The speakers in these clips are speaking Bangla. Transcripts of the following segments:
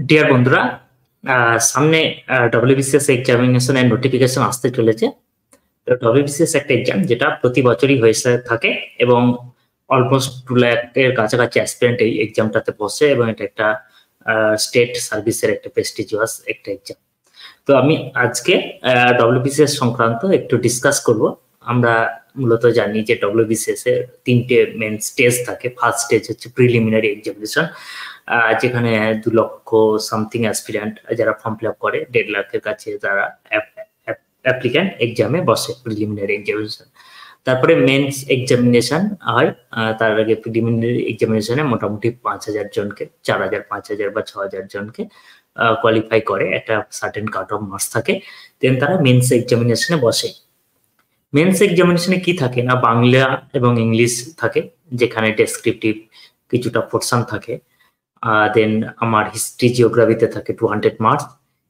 ডিয়ার বন্ধুরা, সামনে ডব্লিউবিসিএস এক্সামিনেশনের নোটিফিকেশন আসতে চলেছে। তো ডব্লিউবিসিএস একটা এক্সাম যেটা প্রতি বছরই হয়ে থাকে এবং অলমোস্ট 2 লাখের কাছাকাছি অ্যাসপিরেন্ট এই এক্সামটাতে বসে এবং এটা একটা স্টেট সার্ভিসের একটা প্রেস্টিজিয়াস একটা এক্সাম। তো আমি আজকে ডব্লিউবিসিএস সংক্রান্ত একটু ডিসকাস করব। আমরা মূলত জানি যে ডব্লিউবিসিএস এর 3টে মেন স্টেজ থাকে। ফার্স্ট স্টেজ হচ্ছে প্রিলিমিনারি এক্সামিনেশন, যেখানে 2 লক্ষ সামথিং অ্যাসপিরেন্ট যারা ফর্ম ফিল আপ করে 1.5 লাখের কাছে যারা অ্যাপ্লিক্যান্ট এক্সামে বসে প্রিলিমিনারি এক্সামিনেশন। তারপরে মেন্স এক্সামিনেশন হয়। তার আগে প্রিলিমিনারি এক্সামিনেশনে মোটামুটি 5,000 জনকে, 4,000, 5,000 বা 6,000 জনকে কোয়ালিফাই করে, একটা সার্টেন কাট অফ মার্কস থাকে। দেন তারা মেন্স এক্সামিনেশনে বসে। মেন্স এক্সামিনেশনে কি থাকে না, বাংলা এবং ইংলিশ থাকে, যেখানে ডেসক্রিপটিভ কিছুটা পোর্শন থাকে। দেন আমার হিস্ট্রি জিওগ্রাফিতে থাকে 200 মার্কস,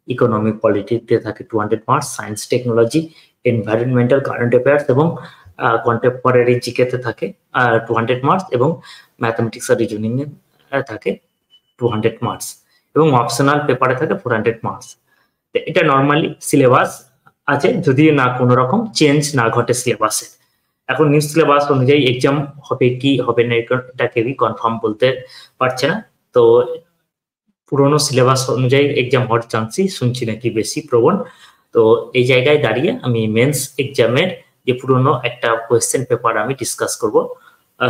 ইকোনমিক পলিটিক্সে থাকে 200 marks, science technology, environmental, current affairs এবং কন্টেম্পোরারি জিকেতে থাকে 200 মার্কস এবং ম্যাথমেটিক্স আর রিজনিং এ থাকে 200 মার্কস এবং অপশনাল পেপারে থাকে 400 মার্কস। এটা নর্মালি সিলেবাস আছে, যদি না কোনো রকম চেঞ্জ না ঘটে সিলেবাসে। এখন নিউ সিলেবাস অনুযায়ী এক্সাম হবে কি হবে না এটা কেউই কনফার্ম বলতে পারছে না। তো পুরোনো সিলেবাস অনুযায়ী এক্সাম হওয়ার চান্সই শুনছি নাকি বেশি প্রবণ। তো এই জায়গায় দাঁড়িয়ে আমি মেন্স এক্সামের যে পুরোনো একটা কোয়েশ্চেন পেপার আমি ডিসকাস করব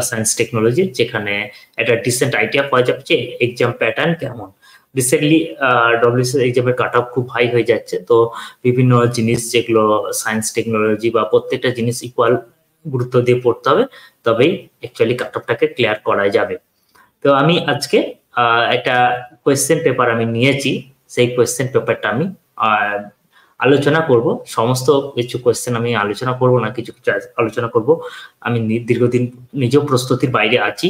সায়েন্স টেকনোলজি, যেখানে একটা ডিসেন্ট আইডিয়া পাওয়া যাবে যে এক্সাম প্যাটার্ন কেমন। রিসেন্টলি ডব্লিউবিসিএস এক্সামের কাট অফ খুব হাই হয়ে যাচ্ছে, তো বিভিন্ন জিনিস যেগুলো সায়েন্স টেকনোলজি বা প্রত্যেকটা জিনিস ইকুয়াল গুরুত্ব দিয়ে পড়তে হবে, তবেই অ্যাকচুয়ালি কাট অফটাকে ক্লিয়ার করা যাবে। তো আমি আজকে একটা কোয়েশ্চেন পেপার আমি নিয়েছি, সেই কোয়েশ্চেন পেপারটা আমি আলোচনা করব। সমস্ত কিছু কোয়েশ্চেন আমি আলোচনা করব না, কিছু কিছু আলোচনা করব। আমি দীর্ঘদিন নিজেও প্রস্তুতির বাইরে আছি,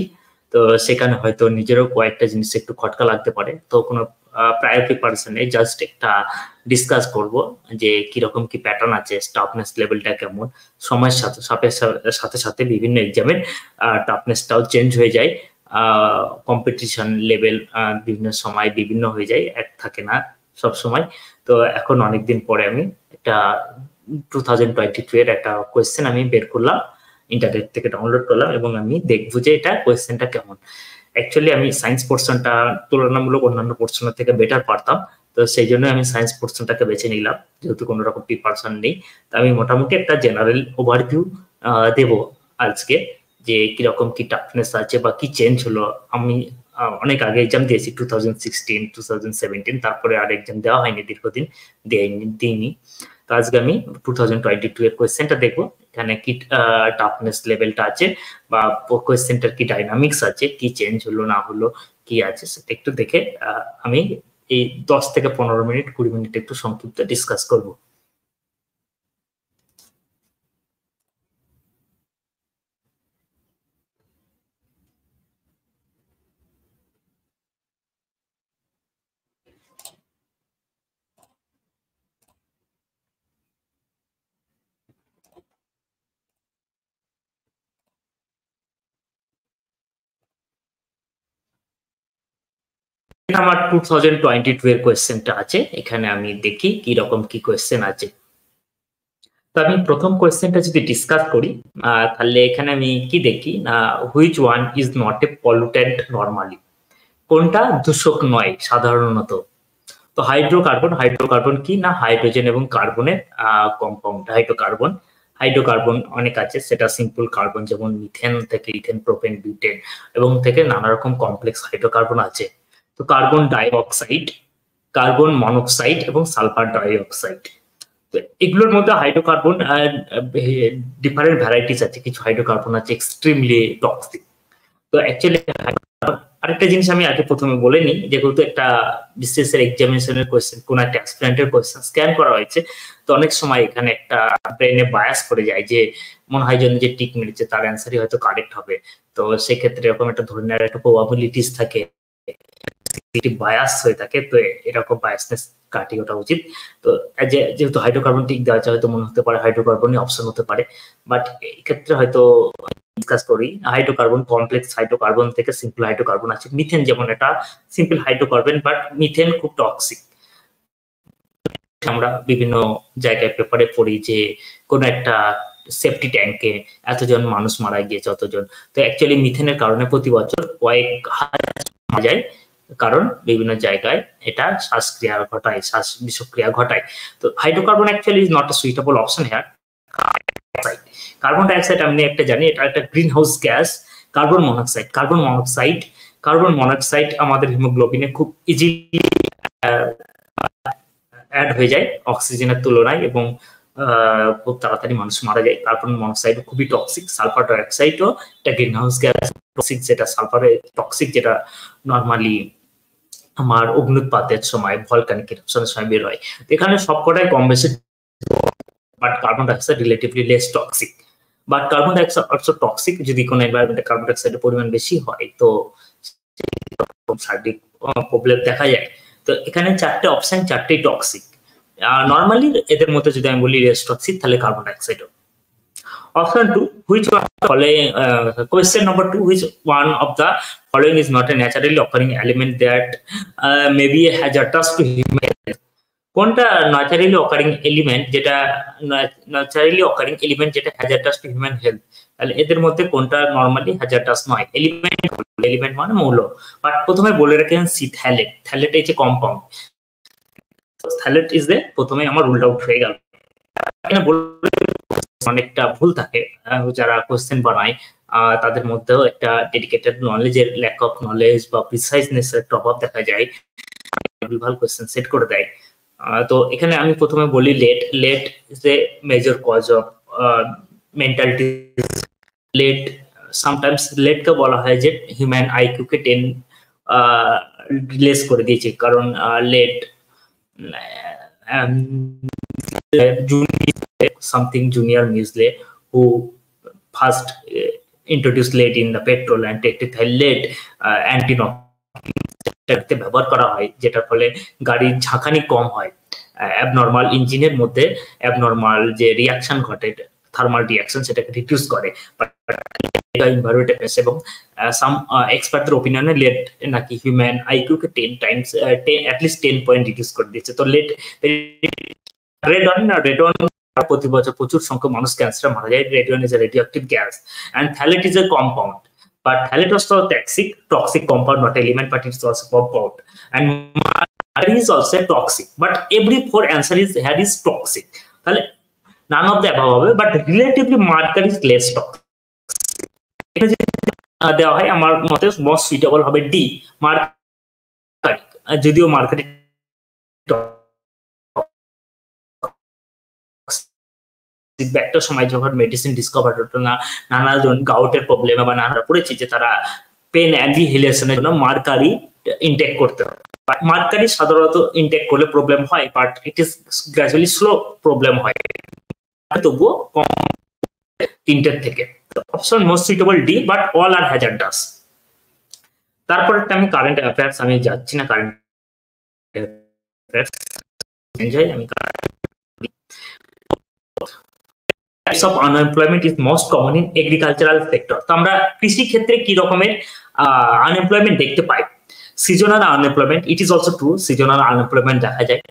তো সেখানে হয়তো নিজেরও কয়েকটা জিনিস একটু খটকা লাগতে পারে। তো কোনো প্রায়র প্রিপারেশন নেই, জাস্ট একটা ডিসকাস করব যে কিরকম কি প্যাটার্ন আছে, টাফনেস লেভেলটা কেমন। সময়ের সাথে সাথে বিভিন্ন এক্সামের টাফনেসটাও চেঞ্জ হয়ে যায়, কম্পিটিশন লেভেল বিভিন্ন সময় বিভিন্ন হয়ে যায়, এক থাকে না সব সময়। তো এখন অনেকদিন পরে আমি একটা 2022 এর একটা কোয়েশ্চেন আমি বের করলাম, ইন্টারনেট থেকে ডাউনলোড করলাম এবং আমি দেখবো যে এটা কোয়েশ্চেনটা কেমন। অ্যাকচুয়ালি আমি সায়েন্স পোর্শনটা তুলনামূলক অন্যান্য পোর্শনের থেকে বেটার পারতাম, তো সেই জন্য আমি সায়েন্স পোর্শনটাকে বেছে নিলাম, যেহেতু কোনো রকম প্রিপারেশন নেই। তো আমি মোটামুটি একটা জেনারেল ওভারভিউ দেব আজকে, যে কিরকম কি টাফনেস আছে বা কি চেঞ্জ হলো। আমি অনেক আগে এক্সাম দিয়েছি, 2016, 2017, তারপরে আর এক্সাম দেওয়া হয়নি, দীর্ঘদিন দিইনি। তো আজকে আমি 2022 এর কোয়েশ্চেনটা দেখবো, এখানে কি টাফনেস লেভেলটা আছে বা কোয়েশ্চেনটার কি ডাইনামিক্স আছে, কি চেঞ্জ হলো না হলো কি আছে, সেটা একটু দেখে আমি এই 10 থেকে 15 মিনিট 20 মিনিট একটু সংক্ষিপ্ত ডিসকাস করবো। আমার 2022 এর কোয়েশ্চেনটা আছে, এখানে আমি দেখি কি রকম কি কোয়েশ্চেন আছে। তো আমি প্রথম কোয়েশ্চেনটা যদি ডিসকাস করি, তাহলে এখানে আমি কি দেখি না, which one is not a pollutant normally, কোনটা দূষক নয় সাধারণত। তো হাইড্রোকার্বন, হাইড্রোকার্বন কি না, হাইড্রোজেন এবং কার্বনের কম্পাউন্ড হাইড্রোকার্বন। হাইড্রোকার্বন অনেক আছে, সেটা সিম্পল কার্বন যেমন মিথেন থেকে ইথেন, প্রোপেন, বিউটেন এবং থেকে নানা রকম কমপ্লেক্স হাইড্রোকার্বন আছে। তো carbon die oxide, carbon monoxide এবং সালফার ডাই অক্সাইড, তো এগুলোর মধ্যে হাইড্রোকার্বন ডিফারেন্ট ভ্যারাইটিস আছে। কিছু হাইড্রোকার্বন আছে এক্সট্রিমলি টক্সিক। তো অ্যাকচুয়ালি আরেকটা জিনিস আমি আগে প্রথমে বলে নিই, যেহেতু একটা বিসিএস এর এক্সামিনেশনের কোয়েশ্চেন, কোন একটা অ্যাসপিরেন্টের কোয়েশ্চেন স্ক্যান করা হয়েছে, তো অনেক সময় এখানে একটা ব্রেনে বায়াস করে যায়, যে মনে হয় যে টিক মেরেছে তার অ্যান্সারই হয়তো কারেক্ট হবে। তো সেক্ষেত্রে এরকম একটা ধরে নেওয়ার একটা প্রবাবিলিটিস থাকে, বায়াস হয়ে থাকে। তো এরকম বায়াসনেস কাটিয়ে ওঠা উচিত। তো যেহেতু হাইড্রোকার্বন টিক দেওয়া আছে, হয়তো মনে হতে পারে হাইড্রোকার্বনই অপশন হতে পারে, বাট এই ক্ষেত্রে হয়তো ডিসকাস করি হাইড্রোকার্বন, কমপ্লেক্স হাইড্রোকার্বন থেকে সিম্পল হাইড্রোকার্বন আছে। মিথেন যেমন এটা সিম্পল হাইড্রোকার্বন, বাট মিথেন খুব টক্সিক। আমরা বিভিন্ন জায়গায় পেপারে পড়ি যে কোন একটা সেফটি ট্যাঙ্কে এতজন মানুষ মারা গিয়েছে, অতজন। তো অ্যাকচুয়ালি মিথেনের কারণে প্রতি বছর কয়েক হাজার মারা যায়, কারণ বিভিন্ন জায়গায় এটা শ্বাসক্রিয়া ঘটায়, শ্বাস বিষক্রিয়া ঘটায়। তো hydrocarbon actually is not a suitable option here. Carbon dioxide আমি একটা জানি, এটা একটা green house gas. Carbon monoxide আমাদের হিমোগ্লোবিনে খুব ইজিলি অ্যাড হয়ে যায় অক্সিজেনের তুলনায়, এবং খুব তাড়াতাড়ি মানুষ মারা যায়। কার্বন মনোক্সাইড খুবই টক্সিক। সালফার ডাইঅক্সাইডও একটা গ্রিন হাউস গ্যাস টক্সিক, যেটা সালফারের টক্সিক, যেটা নর্মালি আমার অগ্নুৎপাতের সময়, ভলকানিক ইরাপশনের সময় বের হয়। এখানে সবকটাই কম বেশি, but carbon dioxide relatively less toxic. But carbon dioxide also toxic, যদি কোনো এনভায়রনমেন্টে কার্বন ডাইঅক্সাইডের পরিমাণ বেশি হয় তো শারীরিক প্রবলেম দেখা যায়। তো এখানে চারটে অপশন, চারটেই টক্সিক। নর্মালি এদের মধ্যে যদি আমি বলি লেস টক্সিক, তাহলে carbon dioxide. Option 2, which one of the following, question number 2, which one of the following is not a naturally occurring element that may be hazardous to human health? কোনটা ন্যাচারালি অকারিং এলিমেন্ট, যেটা হ্যাজার্ডাস টু হিউম্যান হেলথ? তাহলে এদের মধ্যে কোনটা নরমালি হ্যাজার্ডাস নয়? এলিমেন্ট মানে মৌল। বাট প্রথমে বলে রাখেন সি থ্যালেট। থ্যালেট এই যে কম্পাউন্ড, থ্যালেট ইজ দ্য, প্রথমে আমার রুলড আউট হয়ে গেল। অনেকটা ভুল থাকে যারা কোশ্চেন বানায়, তাদের মধ্যেও একটা ডেডিকেটেড নলেজের, ল্যাক অফ নলেজ বা প্রিসাইজনেস এর অভাব দেখা যায়, ভুলভাল কোশ্চেন সেট করে দেয়। তো এখানে আমি প্রথমে বলি lead is a major cause of mental disease. Sometimes লেটকে বলা হয় যে হিউম্যান আইকিউ কে 10 লেস করে দিয়েছে, কারণ late something junior Misley, who first introduced lead in the petrol and technical lead anti-knock ব্যবহার করা হয়, যেটার ফলে গাড়ির ঝাঁকানি কম হয়। অ্যাবনর্মাল ইঞ্জিনের মধ্যে অ্যাবনর্মাল যে রিয়াকশন ঘটে, থার্মাল রিয়াকশন, সেটাকে রিডিউস করে। এবং সাম এক্সপার্টদের ওপিনিয়নে লেড নাকি হিউম্যান আইকিউ কে 10 টাইমস, অ্যাটলিস্ট 10 পয়েন্ট রিডিউস করে দিচ্ছে। তো লেড রেডন প্রতি বছর প্রচুর সংখ্যক মানুষ ক্যান্সারে মারা যায়। Radeon is a radioactive gas and thalate is a compound, but thalate is also toxic compound, not element, but it's also compound. And mercury is also toxic, but every four answer is here is toxic. তাহলে none of the above হবে, but relatively mercury is less toxic. দেওয়া হয় আমার মতে মোস্ট সুইটেবল হবে ডি, মার্কারি। যদিও মার্কারি একটা সময় যখন মেডিসিন ডিসকভার হতো না, নানাজন গাউটের প্রবলেমে বা নানা পড়েছি যে তারা পেন অ্যান্টিহিলেশনের জন্য মার্কারি ইনটেক করতে হয়। মার্কারি সাধারণত ইনটেক করলে প্রবলেম হয়, but it is gradually slow problem হয়, তবুও কম তিনটের থেকে। Option most suitable D, but all are hazardous. তারপর একটা আমি কারেন্ট অ্যাফেয়ার্স, আমি যাচ্ছি না কারেন্ট অ্যাফেয়ার্স, আমি types of unemployment is most common in agricultural sector. তো আমরা কৃষি ক্ষেত্রে কি রকমের আনএমপ্লয়মেন্ট দেখতে পাই? Seasonal unemployment, it is also true, seasonal unemployment দেখা যায়,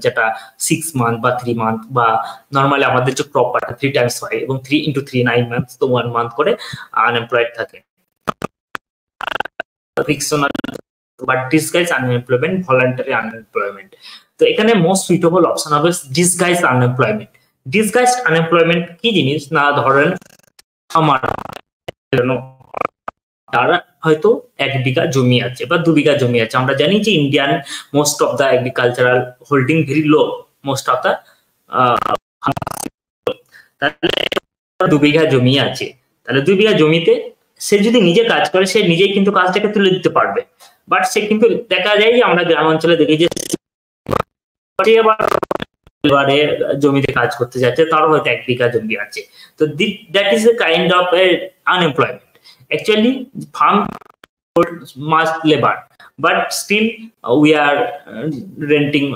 যেটা 6 মান্থ বা 3 মান্থ, বা নরমালি আমাদের যে ক্রপ কাটা 3 টাইমস হয়, এবং 3 into 3 9 মান্থস, তো 1 মান্থ করে আনএমপ্লয়েড থাকে। Fictional, but disguise unemployment, voluntary unemployment. তো এখানে মোস্ট সুইটেবল অপশন হবে ডিসগাইজ আনএমপ্লয়মেন্ট। ডিসগাইজড আনএমপ্লয়মেন্ট কি জিনিস না, ধরেন আমার তারা হয়তো 1 বিঘা জমি আছে বা 2 বিঘা জমি আছে। আমরা জানি যে Indian most of the agricultural holding very low, most of the, তাহলে 2 বিঘা জমি আছে, তাহলে 2 বিঘা জমিতে সে যদি নিজে কাজ করে, সে নিজেই কিন্তু কাজটাকে তুলে দিতে পারবে। বাট সে কিন্তু দেখা যায় যে আমরা গ্রাম অঞ্চলে দেখি যে এবারে জমিতে কাজ করতে যাচ্ছে, তারও হয়তো 1 বিঘা জমি আছে। তো that is a kind of unemployment. Actually, farm must labor, but still we are renting,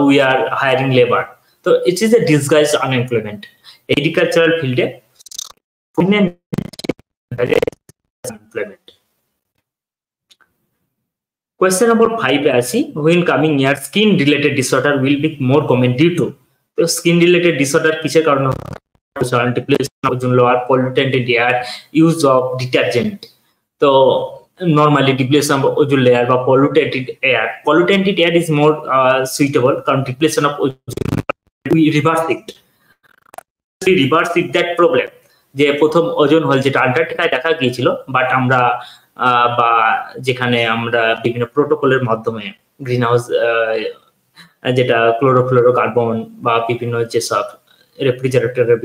we are hiring labor. So it is a disguised unemployment. Agricultural field employment. Question number 5 আসি, when coming year skin related disorder will be more common due to, তো skin related disorder কিসের কারণে depletion of ozone layer, pollutant in the air, use of detergent. তো normally depletion of ozone layer বা polluted air is more suitable কারণ depletion of ozone we reverse that problem. যে প্রথম ওজন হল যেটা আন্টার্কটিকায় দেখা গিয়েছিল, বাট আমরা বা যেখানে আমরা বিভিন্ন প্রোটোকলের মাধ্যমে গ্রিন হাউস যেটা ক্লোরোফ্লোরোকার্বন বা বিভিন্ন যেসব রেফ্রিজারেটরে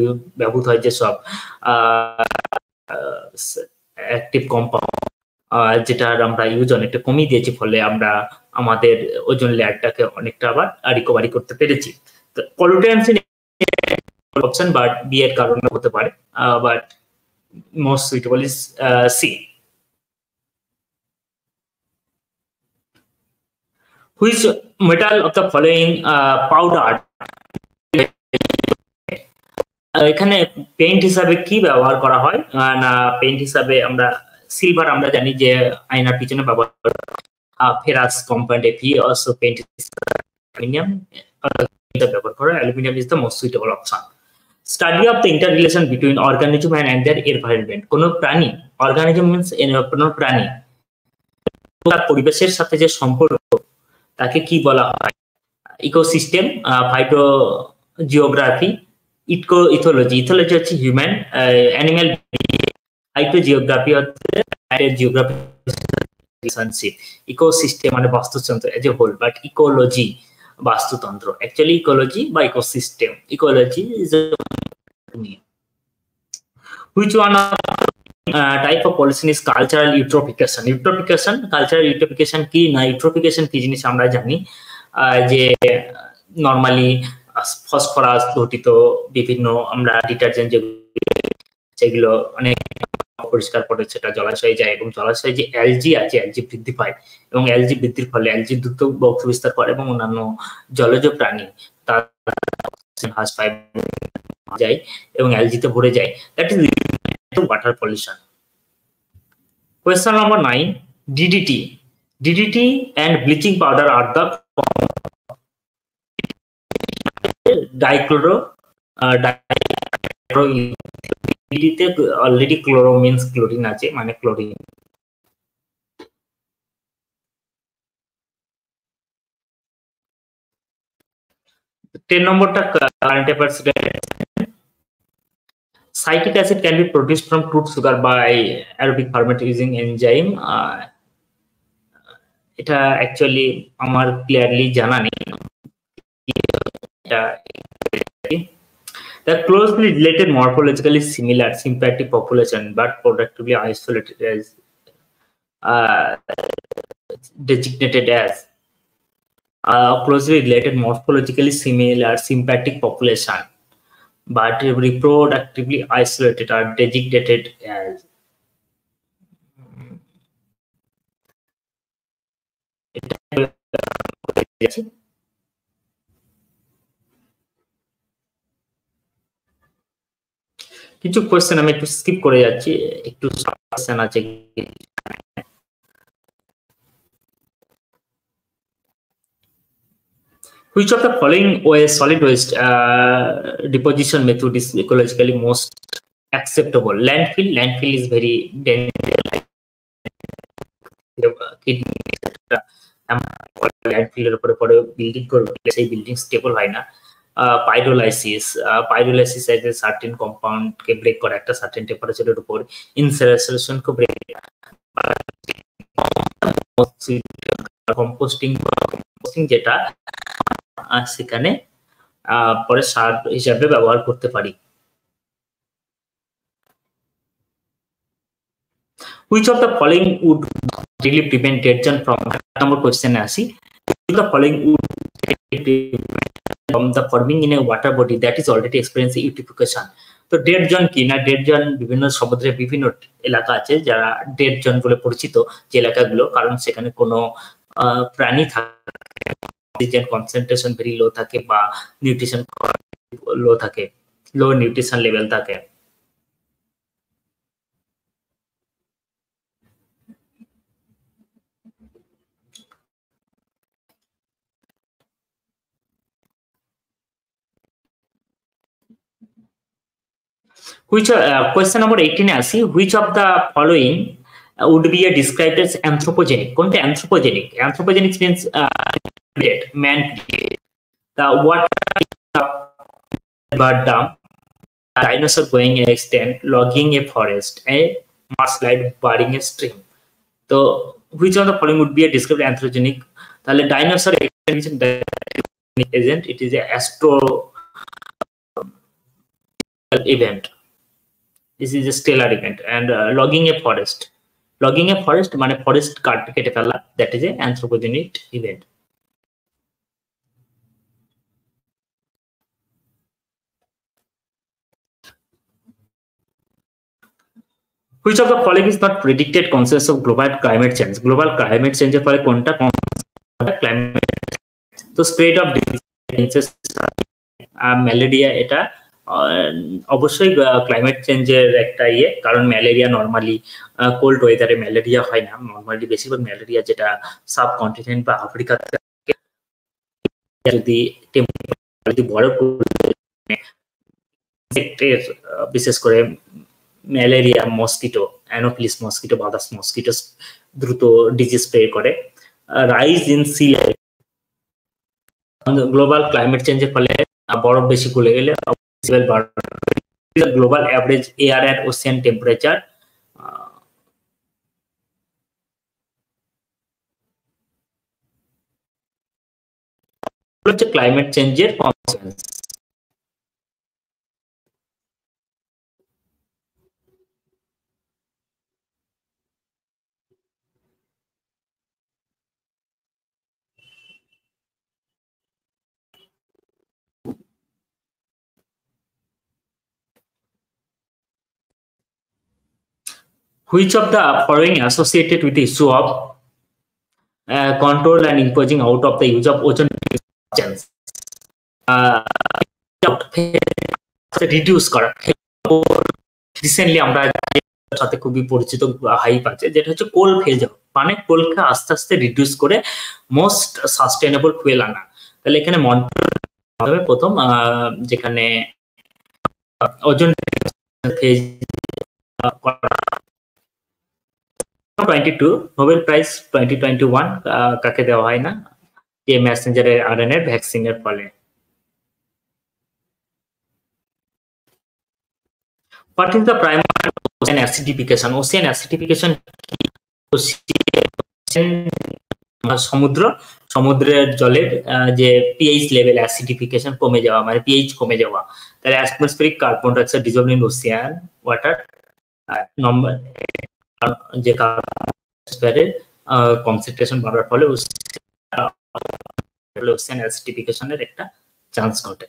ব্যবহৃত হয় যেসব অ্যাক্টিভ কম্পাউন্ড যেটা আমরা ইউজ অনেকটা কমিয়ে দিয়েছি, ফলে আমরা আমাদের ওজন লেয়ারটাকে অনেকটা আবার রিকভারি করতে পেরেছি। তো পলিউটেন্টস option, but B এর কারণে হতে পারে, but most suitable is C. Which metal of the following powder এখানে পেইন্ট হিসাবে কি ব্যবহার করা হয় না, পেইন্ট হিসাবে আমরা সিলভার আমরা জানি যে আয়নার পিছনে ব্যবহার করা, ferrous compound Fe also paint aluminium ব্যবহার করা, aluminium is the most suitable option. Study of the interrelation between organism and their environment. কোন প্রাণী, organism means কোন প্রাণী তার পরিবেশের সাথে যে সম্পর্ক তাকে কি বলা হয়? ইকোসিস্টেম, ফাইটোজিওগ্রাফি, ইথোলজি হচ্ছে হিউম্যান অ্যানিমাল, ফাইটোজিওগ্রাফি হচ্ছে জিওগ্রাফি রিলেশনশিপ, ইকোসিস্টেম মানে বাস্তুতন্ত্র as a whole, but ecology বাস্তুতন্ত্র, অ্যাকচুয়ালি ইকোলজি বা ecosystem, ecology is which one type of pollution is cultural eutrophication. Cultural eutrophication কি না, eutrophication কি জিনিস আমরা জানি যে নরমালি ফসফরাস ঘটিত বিভিন্ন আমরা ডিটারজেন্ট যেগুলো অনেক পরিষ্কার করে সেটা জলাশয়ে যায়, এবং জলাশয়ে যে অ্যালজি আছে অ্যালজি বৃদ্ধি পায়, এবং অ্যালজি বৃদ্ধির ফলে অ্যালজি দ্রুত বংশ বিস্তার করে এবং অন্যান্য জলজ প্রাণী তার হ্রাস পায় যায় এবং অ্যালজিতে ভরে যায়। That is water pollution. Question number 9, DDT and bleaching powder are the dichloro DDT already chloro means chlorine আছে, মানে ক্লোরিন। টেন নম্বরটা current affairs. Citric acid can be produced from fruit sugar by aerobic fermentation using enzyme. এটা অ্যাকচুয়ালি আমার ক্লিয়ারলি জানা নেই। The closely related morphologically similar sympatric population but productively isolated as designated as closely related morphologically similar sympatric population but reproductively isolated are designated as কিছু কোশ্চেন আমি একটু স্কিপ করে যাচ্ছি, একটু কোশ্চেন আছে। Which of the following solid waste deposition method is ecologically most acceptable? Landfill is very dangerous. Landfill উপরে পরে বিল্ডিং করবে, সেই বিল্ডিং স্টেবল হয় না। Pyrolysis as a certain compound কে ব্রেক করে একটা সার্টেন টেম্পারেচারের উপর, ইনসারেশন কো ব্রেক, কম্পোস্টিং যেটা সেখানে পরে সার হিসাবে ব্যবহার করতে পারি। Which of the following would really prevent dead zone from number question আসি, which of the following would from the forming in a water body that is already experiencing eutrophication? তো ডেড জোন কি না, ডেড জোন বিভিন্ন সমুদ্রের বিভিন্ন এলাকা আছে যারা ডেড জোন বলে পরিচিত, যে এলাকাগুলো কারণ সেখানে কোনো প্রাণী থাকে, অক্সিজেন কনসেন্ট্রেশন ভেরি লো থাকে বা নিউট্রিশন লো থাকে, লো নিউট্রিশন লেভেল থাকে। Which question number 18 আসি, which of the following would be described as anthropogenic? কোনটা anthropogenic? Anthropogenic means man created. The water, bird dam, dinosaur going extinct, logging a forest, a mudslide, burying a stream. So which of the following would be described anthropogenic? তাহলে dinosaur extinction agent, it is a astro event. This is a stellar event. And logging a forest মানে ফরেস্ট কেটে ফেলা, that is a anthropogenic event. Which of the following is not predicted consequence of global climate change? Global climate change এর ফলে কোনটা climate, তো স্প্রেড অফ ডিজিজ, ম্যালেরিয়া, এটা অবশ্যই ক্লাইমেট চেঞ্জের একটা কারণ ম্যালেরিয়া নর্মালি কোল্ড ওয়েদারে ম্যালেরিয়া হয় না, নর্মালি বেশিরভাগ ম্যালেরিয়া যেটা সাবকন্টিনেন্ট বা আফ্রিকাতে যদি বরফ, বিশেষ করে ম্যালেরিয়া, মস্কিটো, অ্যানোফিলিস মস্কিটো, বাদাস মস্কিটো দ্রুত ডিজিজ স্প্রে করে। Rise in sea global climate চেঞ্জের ফলে বরফ বেশি গলে গেলে global average air and ocean temperature হচ্ছে ক্লাইমেট চেঞ্জের consequence. Which of the following associated with the issue of control and imposing out of the use of ozone substance? Reduce করা, রিসেন্টলি আমরা সাথে খুবই পরিচিত হাইপ আছে, যেটা হচ্ছে কোল ফেজ আউট, মানে কোলকে আস্তে আস্তে রিডিউস করে মোস্ট সাস্টেনেবল ফুয়েল আনা। তাহলে এখানে মন্ট্রিয়াল প্রথম যেখানে ওজন ফেজ 22 নোবেল প্রাইজ 2021 কাকে দেওয়া হয় না, যে মেসেঞ্জারের আরএনএ ভ্যাকসিনের ফলে। What is the primary ocean acidification? Ocean acidification সমুদ্রের জলের যে পিএইচ লেভেল অ্যাসিডিফিকেশন কমে যাওয়া, মানে পিএইচ কমে যাওয়া। তাহলে atmospheric carbon dioxide dissolved in ocean water, number যে কার্বনের কনসেন্ট্রেশন বাড়ার ফলে ওশিয়ান অ্যাসিডিফিকেশনের একটা চান্স ঘটে।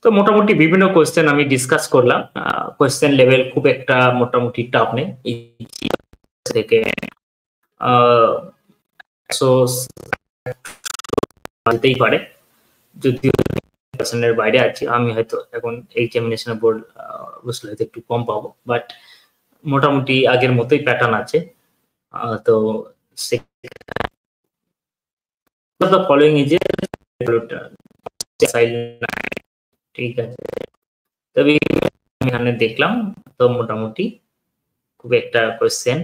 তো মোটামুটি বিভিন্ন কোয়েশ্চেন আমি ডিসকাস করলাম। কোয়েশ্চেন লেভেল খুব একটা মোটামুটি টাফ নেই, থেকে বলতেই পারে, যদিও পার্সেন্টের বাইরে আছি আমি, হয়তো এখন এক্সামিনেশনের বোর্ড বসলে হয়তো একটু কম পাবো, বাট মোটামুটি আগের মতোই প্যাটার্ন আছে। তো ফলোইং ইজ ঠিক আছে, তবে এখানে দেখলাম তো মোটামুটি খুব একটা কোয়েশ্চেন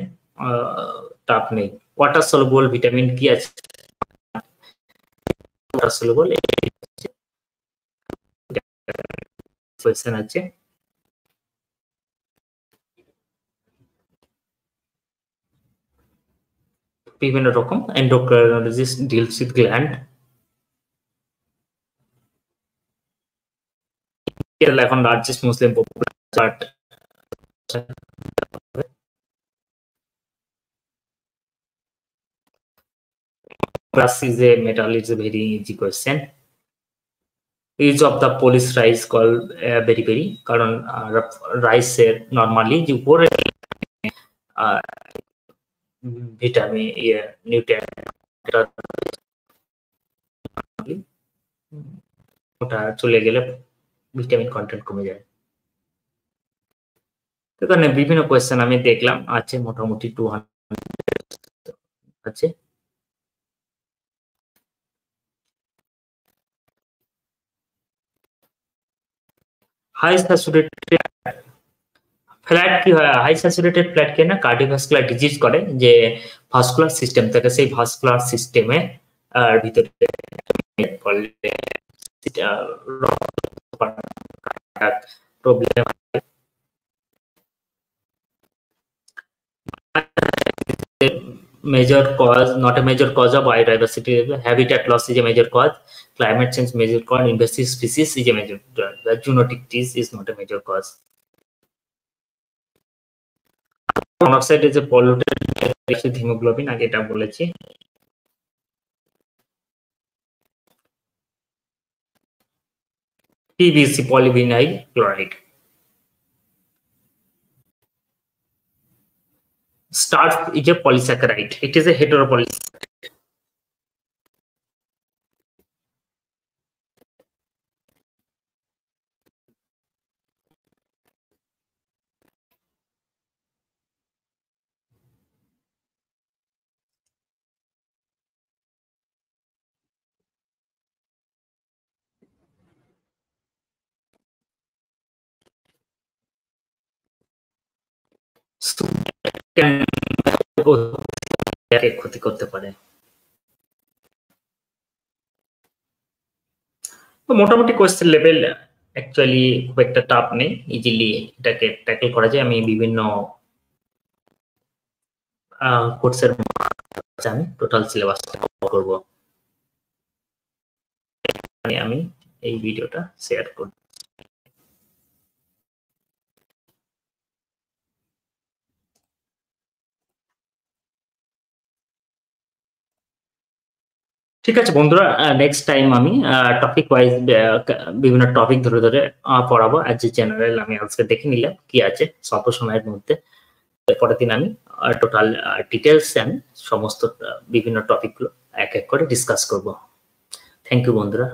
টাফ নেই। ওয়াটার সলুবল ভিটামিন কি আছে? ওয়াটার সলুবল কোয়েশ্চেন আছে। বিভিন্ন রকম endocrinologist deals with gland. Kerala এখন largest Muslim population, but Plus is a metal, it's a very easy question. Use of the polish rice called beriberi, কারণ রাইসের নর্মালি যে উপরে ভিটামিন নিউট্রিয়েন্ট ওটা চলে গেলে ভিটামিন কন্টেন্ট কমে যায়। এখানে বিভিন্ন কোয়েশ্চেন আমি দেখলাম আছে, মোটামুটি 200 আছে। হাই স্যাচুরেটেড ফ্ল্যাট কি হয়, হাই স্যাচুরেটেড ফ্ল্যাট কে না কার্ডিওভাস্কুলার ডিজিজ করে, যে ভাস্কুলার সিস্টেম থাকে সেই ভাস্কুলার সিস্টেমে ভিতরে problem. Major cause, not a major cause of biodiversity. Habitat loss is a major cause. Climate change major cause. Invasive species is a major cause. The zoonotic disease is not a major cause. Monoxide is a polluted with hemoglobin. আগে এটা বলেছি। PVC, polyvinyl chloride. Starch is a polysaccharide. It is a heteropolysaccharide. ক্ষতি করতে পারে। তো মোটামুটি কোয়েশ্চেন লেভেল অ্যাকচুয়ালি খুব একটা টাফ নেই, ইজিলি এটাকে ট্যাকল করা যায়। আমি বিভিন্ন কোর্সের আমি টোটাল সিলেবাসটা কভার করব। আমি এই ভিডিওটা শেয়ার করব। ঠিক আছে বন্ধুরা, নেক্সট টাইম আমি টপিক ওয়াইজ বিভিন্ন টপিক ধরে ধরে পড়াবো। আর যে জেনারেল আমি আজকে দেখে নিলাম কি আছে স্বল্প সময়ের মধ্যে, পরের দিন আমি টোটাল ডিটেলস আমি সমস্ত বিভিন্ন টপিকগুলো এক এক করে ডিসকাস করব। থ্যাংক ইউ বন্ধুরা।